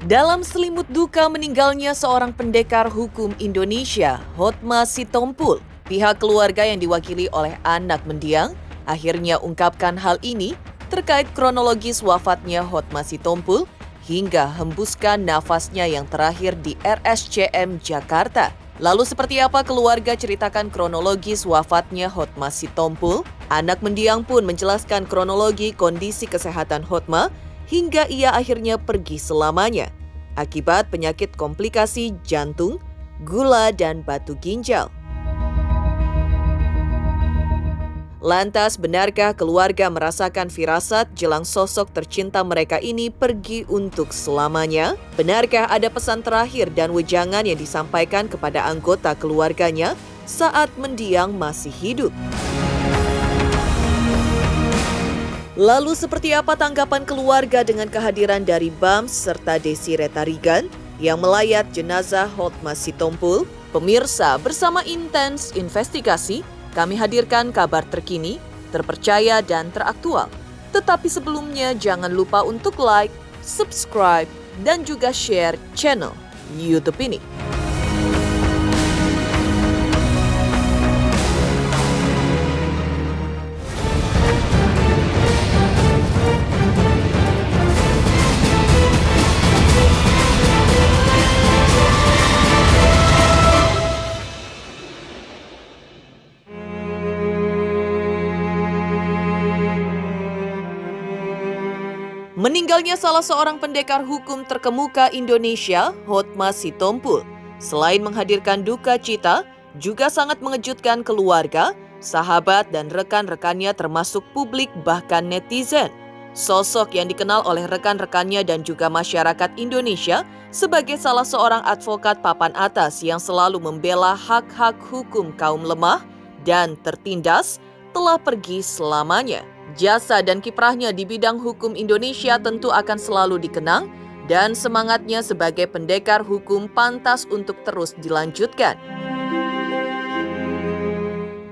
Dalam selimut duka meninggalnya seorang pendekar hukum Indonesia, Hotma Sitompul, pihak keluarga yang diwakili oleh anak mendiang akhirnya ungkapkan hal ini terkait kronologis wafatnya Hotma Sitompul hingga hembuskan nafasnya yang terakhir di RSCM Jakarta. Lalu seperti apa keluarga ceritakan kronologis wafatnya Hotma Sitompul? Anak mendiang pun menjelaskan kronologi kondisi kesehatan Hotma hingga ia akhirnya pergi selamanya akibat penyakit komplikasi jantung, gula, dan batu ginjal. Lantas, benarkah keluarga merasakan firasat jelang sosok tercinta mereka ini pergi untuk selamanya? Benarkah ada pesan terakhir dan wejangan yang disampaikan kepada anggota keluarganya saat mendiang masih hidup? Lalu seperti apa tanggapan keluarga dengan kehadiran dari Bams serta Desi Retarigan yang melayat jenazah Hotma Sitompul? Pemirsa, bersama Intens Investigasi, kami hadirkan kabar terkini, terpercaya dan teraktual. Tetapi sebelumnya jangan lupa untuk like, subscribe, dan juga share channel YouTube ini. Meninggalnya salah seorang pendekar hukum terkemuka Indonesia, Hotma Sitompul, selain menghadirkan duka cita, juga sangat mengejutkan keluarga, sahabat, dan rekan-rekannya termasuk publik bahkan netizen. Sosok yang dikenal oleh rekan-rekannya dan juga masyarakat Indonesia sebagai salah seorang advokat papan atas yang selalu membela hak-hak hukum kaum lemah dan tertindas, telah pergi selamanya. Jasa dan kiprahnya di bidang hukum Indonesia tentu akan selalu dikenang dan semangatnya sebagai pendekar hukum pantas untuk terus dilanjutkan.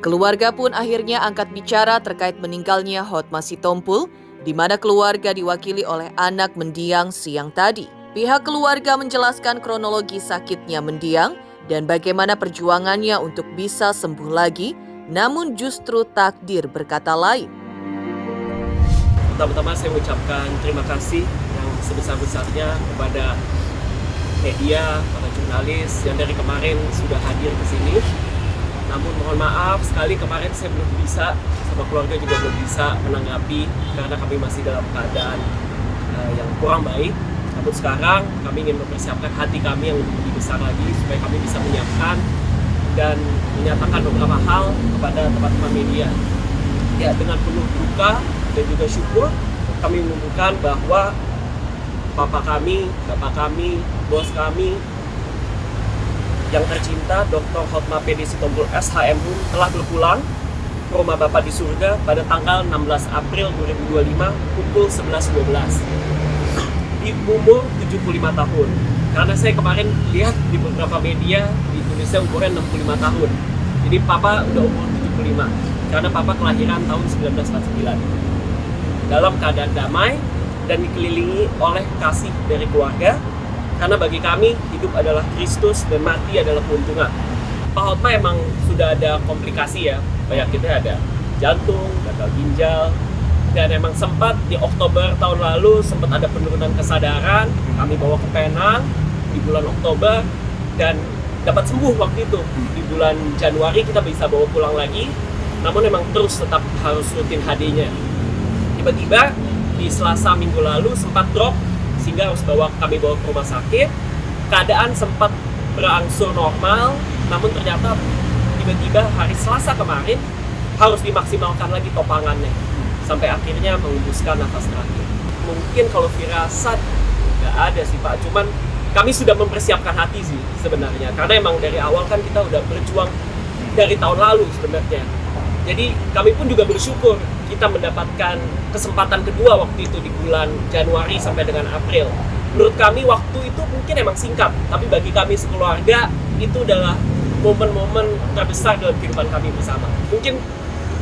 Keluarga pun akhirnya angkat bicara terkait meninggalnya Hotma Sitompul, di mana keluarga diwakili oleh anak mendiang siang tadi. Pihak keluarga menjelaskan kronologi sakitnya mendiang dan bagaimana perjuangannya untuk bisa sembuh lagi, namun justru takdir berkata lain. Pertama-tama saya mengucapkan terima kasih yang sebesar-besarnya kepada media, para jurnalis yang dari kemarin sudah hadir ke sini. Namun mohon maaf sekali kemarin saya belum bisa, sama keluarga juga belum bisa menanggapi karena kami masih dalam keadaan yang kurang baik. Namun sekarang kami ingin mempersiapkan hati kami yang lebih besar lagi supaya kami bisa menyiapkan dan menyatakan beberapa hal kepada teman-teman media. Ya, dengan penuh duka dan juga syukur kami mengumumkan bahwa bapak kami, bos kami yang tercinta Dr. Hotma P.D. Sitompul SHMH telah berpulang ke rumah Bapak di surga pada tanggal 16 April 2025 pukul 11.12 di umur 75 tahun. Karena saya kemarin lihat di beberapa media di Indonesia umurnya 65 tahun. Jadi Papa udah umur 75 karena Papa kelahiran tahun 1949. Dalam keadaan damai dan dikelilingi oleh kasih dari keluarga, karena bagi kami hidup adalah Kristus dan mati adalah keuntungan. Pak Hotma emang sudah ada komplikasi ya, penyakitnya ada jantung, gagal ginjal, dan emang sempat di Oktober tahun lalu sempat ada penurunan kesadaran, kami bawa ke Penang di bulan Oktober dan dapat sembuh waktu itu. Di bulan Januari kita bisa bawa pulang lagi, namun emang terus tetap harus rutin HD-nya. Tiba-tiba di Selasa minggu lalu sempat drop sehingga harus kami bawa ke rumah sakit. Keadaan sempat berangsur normal, namun ternyata tiba-tiba hari Selasa kemarin harus dimaksimalkan lagi topangannya sampai akhirnya mengembuskan nafas terakhir. Mungkin kalau firasat nggak ada sih Pak, cuman kami sudah mempersiapkan hati sih sebenarnya karena emang dari awal kan kita udah berjuang dari tahun lalu sebenarnya. Jadi kami pun juga bersyukur kita mendapatkan kesempatan kedua waktu itu di bulan Januari sampai dengan April. Menurut kami waktu itu mungkin emang singkat, tapi bagi kami sekeluarga itu adalah momen-momen terbesar dalam kehidupan kami bersama. Mungkin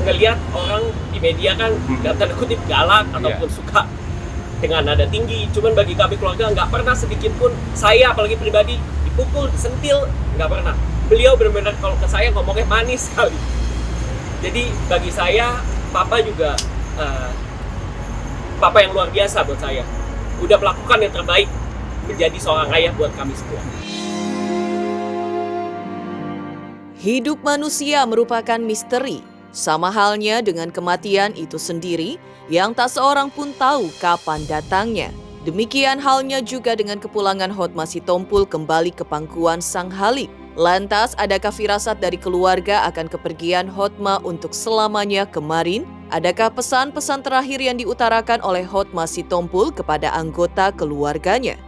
ngelihat orang di media kan dalam tanda kutip galak ataupun suka dengan nada tinggi. Cuman bagi kami keluarga nggak pernah sedikit pun saya apalagi pribadi dipukul, disentil, nggak pernah. Beliau benar-benar kalau ke saya ngomongnya manis sekali. Jadi bagi saya papa juga papa yang luar biasa buat saya. Udah melakukan yang terbaik menjadi seorang ayah buat kami semua. Hidup manusia merupakan misteri, sama halnya dengan kematian itu sendiri yang tak seorang pun tahu kapan datangnya. Demikian halnya juga dengan kepulangan Hotma Sitompul kembali ke pangkuan Sang Halik. Lantas, adakah firasat dari keluarga akan kepergian Hotma untuk selamanya kemarin? Adakah pesan-pesan terakhir yang diutarakan oleh Hotma Sitompul kepada anggota keluarganya?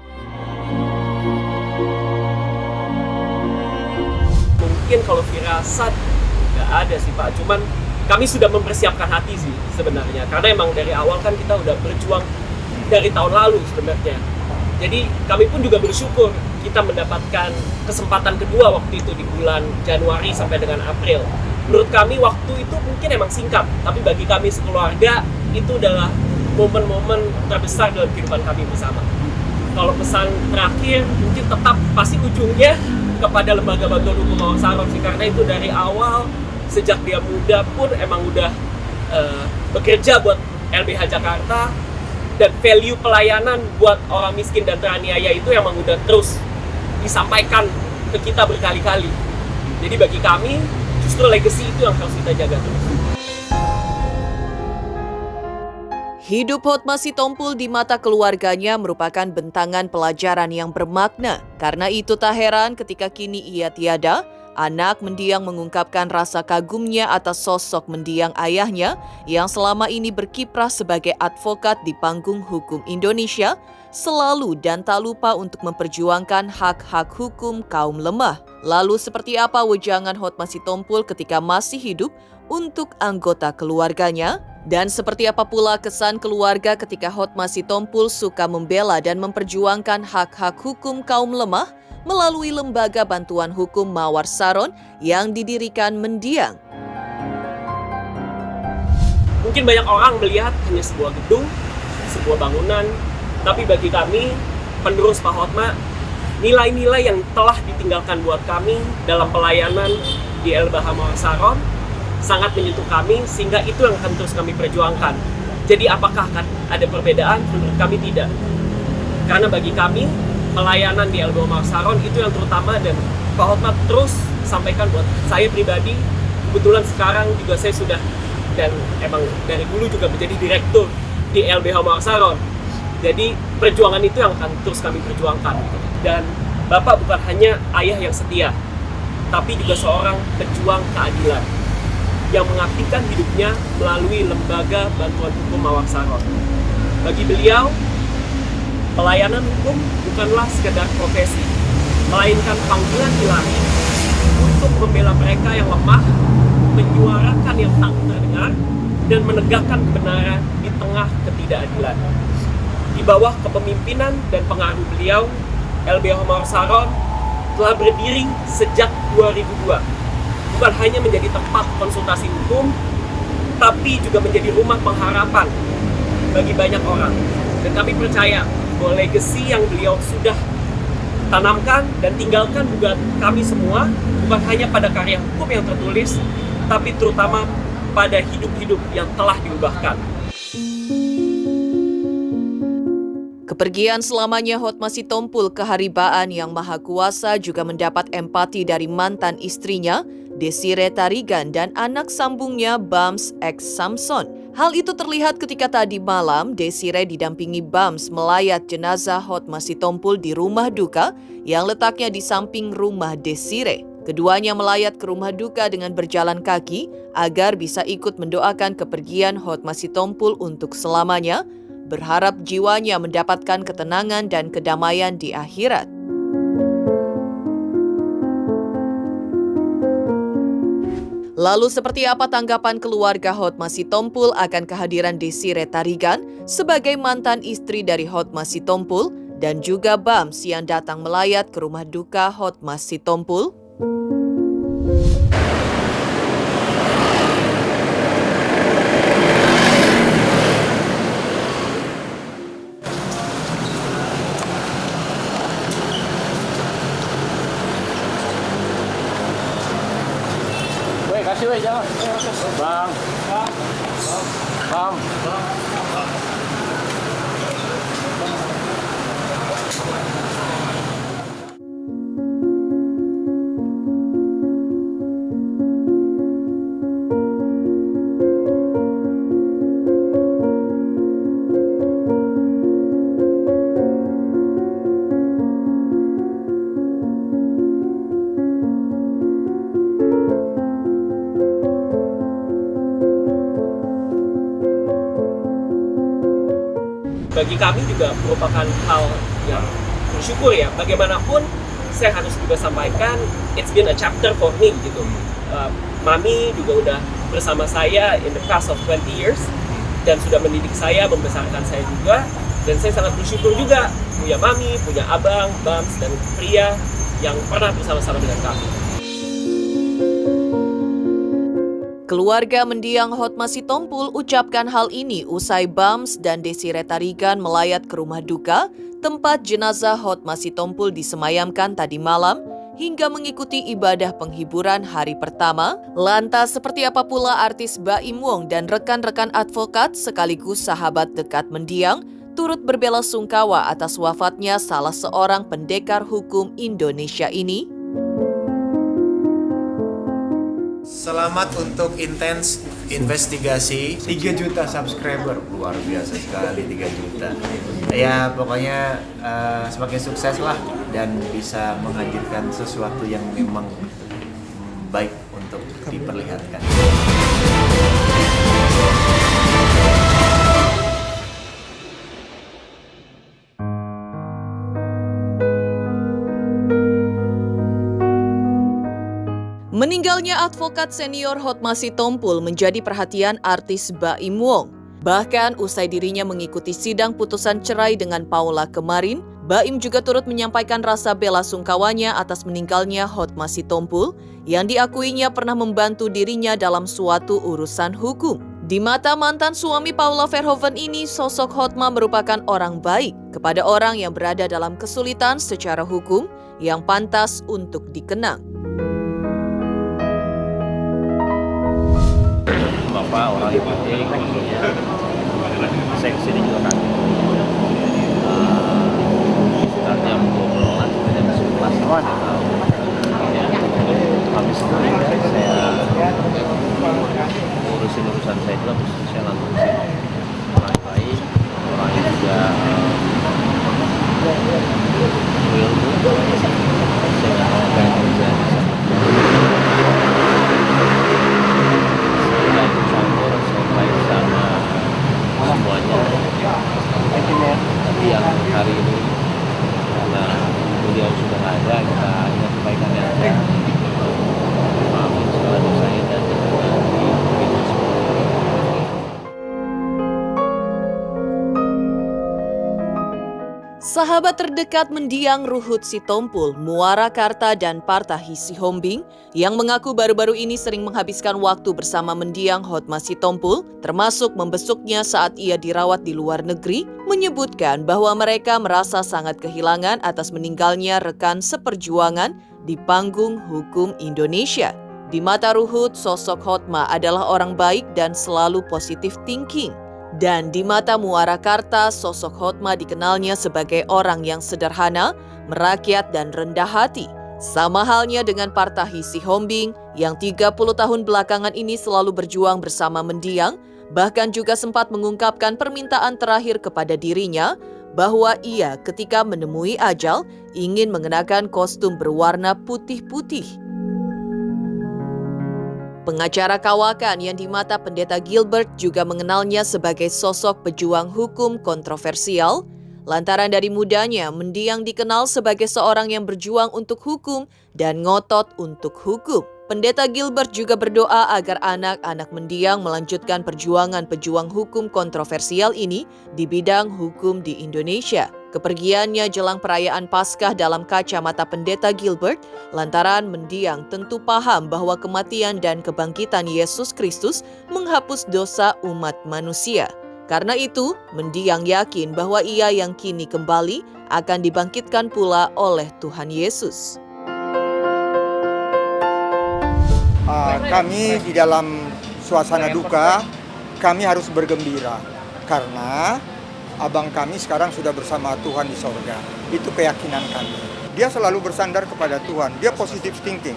Mungkin kalau firasat nggak ada sih Pak, cuman kami sudah mempersiapkan hati sih sebenarnya, karena emang dari awal kan kita udah berjuang dari tahun lalu sebenarnya. Jadi kami pun juga bersyukur kita mendapatkan kesempatan kedua waktu itu di bulan Januari sampai dengan April. Menurut kami waktu itu mungkin emang singkat, tapi bagi kami sekeluarga itu adalah momen-momen terbesar dalam kehidupan kami bersama. Kalau pesan terakhir mungkin tetap pasti ujungnya kepada Lembaga Bantuan Hukum Mawar Saron sih, karena itu dari awal sejak dia muda pun emang udah bekerja buat LBH Jakarta, dan value pelayanan buat orang miskin dan teraniaya itu emang udah terus disampaikan ke kita berkali-kali. Jadi bagi kami justru legacy itu yang harus kita jaga terus. Hidup Hotma Sitompul di mata keluarganya merupakan bentangan pelajaran yang bermakna. Karena itu tak heran ketika kini ia tiada, anak mendiang mengungkapkan rasa kagumnya atas sosok mendiang ayahnya yang selama ini berkiprah sebagai advokat di panggung hukum Indonesia, selalu dan tak lupa untuk memperjuangkan hak-hak hukum kaum lemah. Lalu seperti apa wejangan Hotma Sitompul ketika masih hidup untuk anggota keluarganya? Dan seperti apa pula kesan keluarga ketika Hotma Sitompul suka membela dan memperjuangkan hak-hak hukum kaum lemah melalui Lembaga Bantuan Hukum Mawar Saron yang didirikan mendiang? Mungkin banyak orang melihat hanya sebuah gedung, sebuah bangunan, tapi bagi kami, penerus Pak Hotma, nilai-nilai yang telah ditinggalkan buat kami dalam pelayanan di LBH Mawar Saron sangat menyentuh kami, sehingga itu yang akan terus kami perjuangkan. Jadi apakah akan ada perbedaan? Menurut kami tidak. Karena bagi kami, pelayanan di LBH Mawar Saron itu yang terutama, dan Pak Hotma terus sampaikan buat saya pribadi. Kebetulan sekarang juga saya sudah, dan emang dari dulu juga menjadi direktur di LBH Mawar Saron. Jadi perjuangan itu yang akan terus kami perjuangkan. Dan Bapak bukan hanya ayah yang setia, tapi juga seorang pejuang keadilan yang mengabdikan hidupnya melalui Lembaga Bantuan Hukum Mawar Saron. Bagi beliau, pelayanan hukum bukanlah sekedar profesi, melainkan panggilan ilahi untuk membela mereka yang lemah, menyuarakan yang tak terdengar, dan menegakkan kebenaran di tengah ketidakadilan. Di bawah kepemimpinan dan pengaruh beliau, LBH Mawar Saron telah berdiri sejak 2002. Bukan hanya menjadi tempat konsultasi hukum, tapi juga menjadi rumah pengharapan bagi banyak orang. Dan kami percaya bahwa legacy yang beliau sudah tanamkan dan tinggalkan juga kami semua, bukan hanya pada karya hukum yang tertulis, tapi terutama pada hidup-hidup yang telah diubahkan. Kepergian selamanya Hotma Sitompul ke Haribaan Yang Maha Kuasa juga mendapat empati dari mantan istrinya, Desire Tarigan, dan anak sambungnya Bams X Samson. Hal itu terlihat ketika tadi malam Desire didampingi Bams melayat jenazah Hotma Sitompul di rumah duka yang letaknya di samping rumah Desire. Keduanya melayat ke rumah duka dengan berjalan kaki agar bisa ikut mendoakan kepergian Hotma Sitompul untuk selamanya, berharap jiwanya mendapatkan ketenangan dan kedamaian di akhirat. Lalu seperti apa tanggapan keluarga Hotma Sitompul akan kehadiran Desire Tarigan sebagai mantan istri dari Hotma Sitompul dan juga Bams yang datang melayat ke rumah duka Hotma Sitompul? jalan. Bang. Bang. Bagi kami juga merupakan hal yang bersyukur ya. Bagaimanapun saya harus juga sampaikan, it's been a chapter for me gitu. Mami juga udah bersama saya in the past of 20 years dan sudah mendidik saya, membesarkan saya juga. Dan saya sangat bersyukur juga punya Mami, punya Abang, Bams, dan Pria yang pernah bersama-sama dengan kami. Keluarga mendiang Hotma Sitompul ucapkan hal ini usai Bams dan Desire Tarigan melayat ke rumah duka tempat jenazah Hotma Sitompul disemayamkan tadi malam hingga mengikuti ibadah penghiburan hari pertama. Lantas seperti apa pula artis Baim Wong dan rekan-rekan advokat sekaligus sahabat dekat mendiang turut berbelasungkawa atas wafatnya salah seorang pendekar hukum Indonesia ini? Selamat untuk intens investigasi 3 juta subscriber, luar biasa sekali 3 juta. Ya pokoknya semakin sukses lah dan bisa menghadirkan sesuatu yang memang baik untuk diperlihatkan. Meninggalnya advokat senior Hotma Sitompul menjadi perhatian artis Baim Wong. Bahkan usai dirinya mengikuti sidang putusan cerai dengan Paula kemarin, Baim juga turut menyampaikan rasa bela sungkawanya atas meninggalnya Hotma Sitompul yang diakuinya pernah membantu dirinya dalam suatu urusan hukum. Di mata mantan suami Paula Verhoeven ini, sosok Hotma merupakan orang baik kepada orang yang berada dalam kesulitan secara hukum yang pantas untuk dikenang. Bapak orang yang penting, saya kesini juga kan sekitar jam 12 sampai jam 11 ya, habis itu saya urusin urusan saya juga, terus saya langsung sini. Orang baik, orang yang juga real tuh, saya nggak tahu kayak kerja semuanya. Tapi yang hari ini karena beliau sudah ada, kita ingat kebaikannya aja, maafin segala dosanya dan kita semua. Sahabat terdekat mendiang Ruhut Sitompul, Muara Karta dan Partahi Sihombing yang mengaku baru-baru ini sering menghabiskan waktu bersama mendiang Hotma Sitompul, termasuk membesuknya saat ia dirawat di luar negeri, menyebutkan bahwa mereka merasa sangat kehilangan atas meninggalnya rekan seperjuangan di panggung hukum Indonesia. Di mata Ruhut, sosok Hotma adalah orang baik dan selalu positive thinking. Dan di mata Muara Karta, sosok Hotma dikenalnya sebagai orang yang sederhana, merakyat dan rendah hati. Sama halnya dengan Partahi Sihombing yang 30 tahun belakangan ini selalu berjuang bersama mendiang, bahkan juga sempat mengungkapkan permintaan terakhir kepada dirinya bahwa ia ketika menemui ajal ingin mengenakan kostum berwarna putih-putih. Pengacara kawakan yang di mata Pendeta Gilbert juga mengenalnya sebagai sosok pejuang hukum kontroversial, lantaran dari mudanya mendiang dikenal sebagai seorang yang berjuang untuk hukum dan ngotot untuk hukum. Pendeta Gilbert juga berdoa agar anak-anak mendiang melanjutkan perjuangan pejuang hukum kontroversial ini di bidang hukum di Indonesia. Kepergiannya jelang perayaan Paskah dalam kacamata Pendeta Gilbert, lantaran mendiang tentu paham bahwa kematian dan kebangkitan Yesus Kristus menghapus dosa umat manusia. Karena itu, mendiang yakin bahwa ia yang kini kembali akan dibangkitkan pula oleh Tuhan Yesus. Kami di dalam suasana duka, kami harus bergembira karena abang kami sekarang sudah bersama Tuhan di sorga. Itu keyakinan kami. Dia selalu bersandar kepada Tuhan. Dia positive thinking.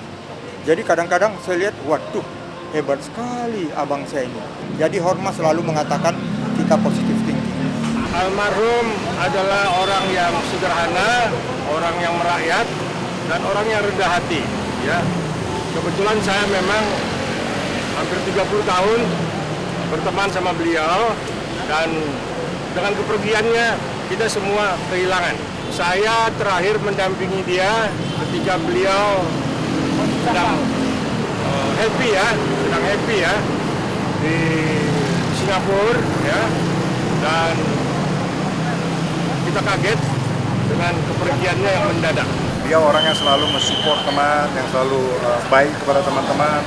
Jadi kadang-kadang saya lihat, waduh, hebat sekali abang saya ini. Jadi Horma selalu mengatakan kita positive thinking. Almarhum adalah orang yang sederhana, orang yang merakyat, dan orang yang rendah hati. Ya, kebetulan saya memang hampir 30 tahun berteman sama beliau, dan dengan kepergiannya kita semua kehilangan. Saya terakhir mendampingi dia ketika beliau sedang happy ya di Singapura ya, dan kita kaget dengan kepergiannya yang mendadak. Dia orang yang selalu mensupport teman, yang selalu baik kepada teman-teman,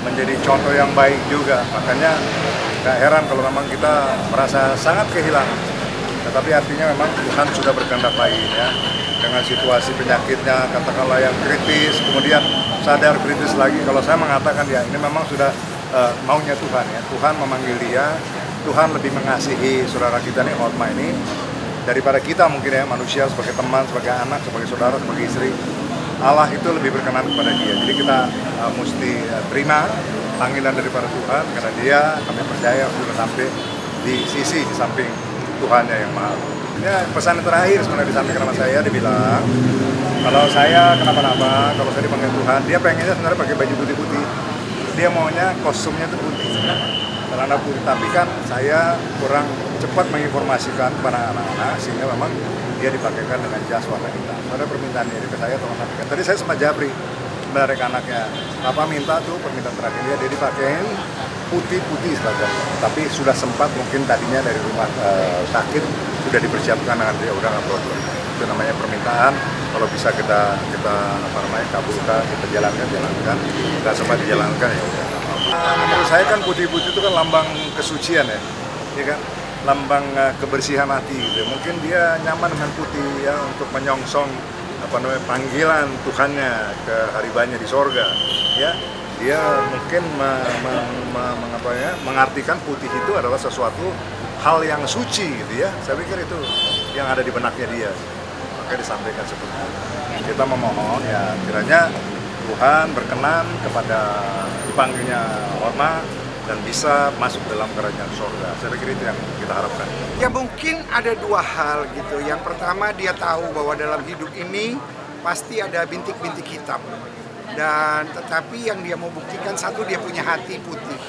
menjadi contoh yang baik juga. Makanya gak heran kalau memang kita merasa sangat kehilangan. Tetapi artinya memang Tuhan sudah berkehendak baik ya. Dengan situasi penyakitnya katakanlah yang kritis, kemudian sadar kritis lagi. Kalau saya mengatakan ya ini memang sudah maunya Tuhan ya. Tuhan memanggil dia, Tuhan lebih mengasihi saudara kita nih, Horma ini, daripada kita mungkin ya, manusia sebagai teman, sebagai anak, sebagai saudara, sebagai istri. Allah itu lebih berkenan kepada dia. Jadi kita mesti terima panggilan daripada Tuhan, karena dia, kami percaya sudah sampai di sisi di samping Tuhannya yang maha. Ini pesan terakhir sebenarnya disampaikan sama saya, dia bilang kalau saya kenapa-napa, kalau saya dipanggil Tuhan, dia pengennya sebenarnya pakai baju putih-putih. Dia maunya kostumnya itu putih, celana putih. Tapi kan saya kurang cepat menginformasikan kepada anak-anak, sehingga memang dia dipakaikan dengan jas warna hitam. Ada permintaan dari saya tolong sampaikan. Tadi saya sempat japri dari anaknya, Papa minta tuh permintaan terakhir dia dipakein putih-putih saja. Tapi sudah sempat mungkin tadinya dari rumah sakit sudah dipersiapkan dengan dia udah nggak perlu. Itu namanya permintaan. Kalau bisa kita kabulkan, kita jalankan. Kita sempat dijalankan ya udah. Menurut saya kan putih-putih itu kan lambang kesucian ya kan? Lambang kebersihan hati gitu. Mungkin dia nyaman dengan putih ya untuk menyongsong panggilan Tuhannya ke haribanya di sorga ya. Dia mungkin mengartikan putih itu adalah sesuatu hal yang suci gitu ya. Saya pikir itu yang ada di benaknya dia, maka disampaikan seperti itu. Kita memohon ya kiranya Tuhan berkenan kepada dipanggilnya Horma dan bisa masuk dalam kerajaan sorga. Saya pikir itu yang kita harapkan. Ya mungkin ada dua hal gitu. Yang pertama dia tahu bahwa dalam hidup ini pasti ada bintik-bintik hitam. Dan tetapi yang dia mau buktikan, satu, dia punya hati putih,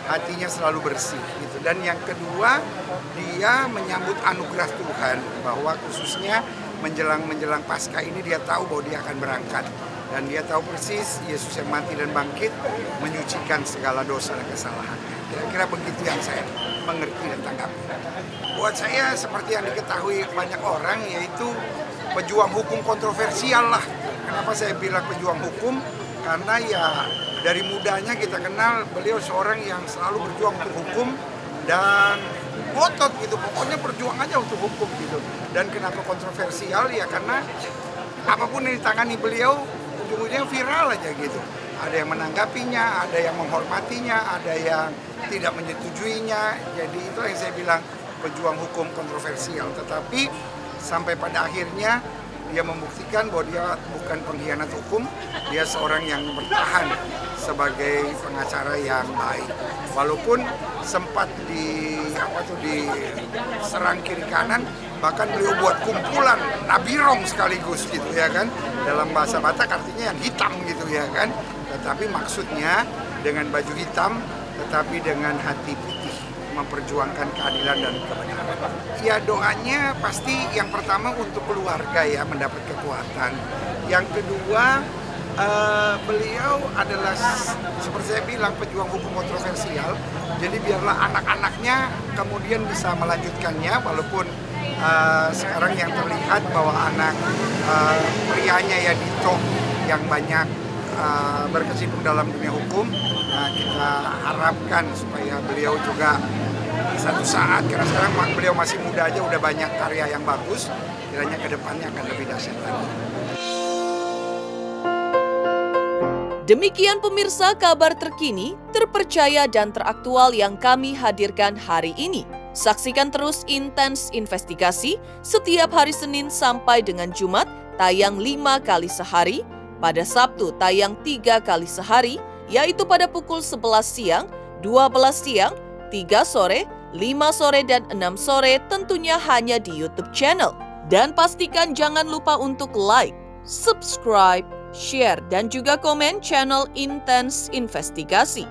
hatinya selalu bersih gitu. Dan yang kedua, dia menyambut anugerah Tuhan bahwa khususnya menjelang Paskah ini dia tahu bahwa dia akan berangkat. Dan dia tahu persis Yesus yang mati dan bangkit menyucikan segala dosa dan kesalahan. Kira-kira begitu yang saya mengerti dan tanggapi. Buat saya seperti yang diketahui banyak orang, yaitu pejuang hukum kontroversial lah. Kenapa saya bilang pejuang hukum? Karena ya dari mudanya kita kenal beliau seorang yang selalu berjuang untuk hukum dan ngotot gitu. Pokoknya perjuangannya untuk hukum gitu. Dan kenapa kontroversial? Ya karena apapun yang ditangani beliau ujung-ujungnya viral aja gitu. Ada yang menanggapinya, ada yang menghormatinya, ada yang tidak menyetujuinya. Jadi itulah yang saya bilang pejuang hukum kontroversial. Tetapi sampai pada akhirnya dia membuktikan bahwa dia bukan pengkhianat hukum, dia seorang yang bertahan sebagai pengacara yang baik. Walaupun sempat diserang kiri kanan, bahkan beliau buat kumpulan nabirong sekaligus gitu ya kan. Dalam bahasa Batak artinya yang hitam gitu ya kan. Tetapi maksudnya dengan baju hitam tetapi dengan hati putih, memperjuangkan keadilan dan kebenaran. Ya doanya pasti yang pertama untuk keluarga ya, mendapat kekuatan. Yang kedua beliau adalah seperti saya bilang pejuang hukum kontroversial. Jadi biarlah anak-anaknya kemudian bisa melanjutkannya, walaupun sekarang yang terlihat bahwa anak prianya ya Dito yang banyak berkecimpung dalam dunia hukum. Nah, kita harapkan supaya beliau juga satu saat, karena sekarang beliau masih muda aja udah banyak karya yang bagus, kiranya ke depannya akan lebih dahsyat lagi. Demikian pemirsa kabar terkini, terpercaya dan teraktual yang kami hadirkan hari ini. Saksikan terus Intens Investigasi setiap hari Senin sampai dengan Jumat tayang 5 kali sehari, pada Sabtu tayang 3 kali sehari, yaitu pada pukul 11 siang, 12 siang, 3 sore, 5 sore, dan 6 sore tentunya hanya di YouTube channel. Dan pastikan jangan lupa untuk like, subscribe, share, dan juga komen channel Intens Investigasi.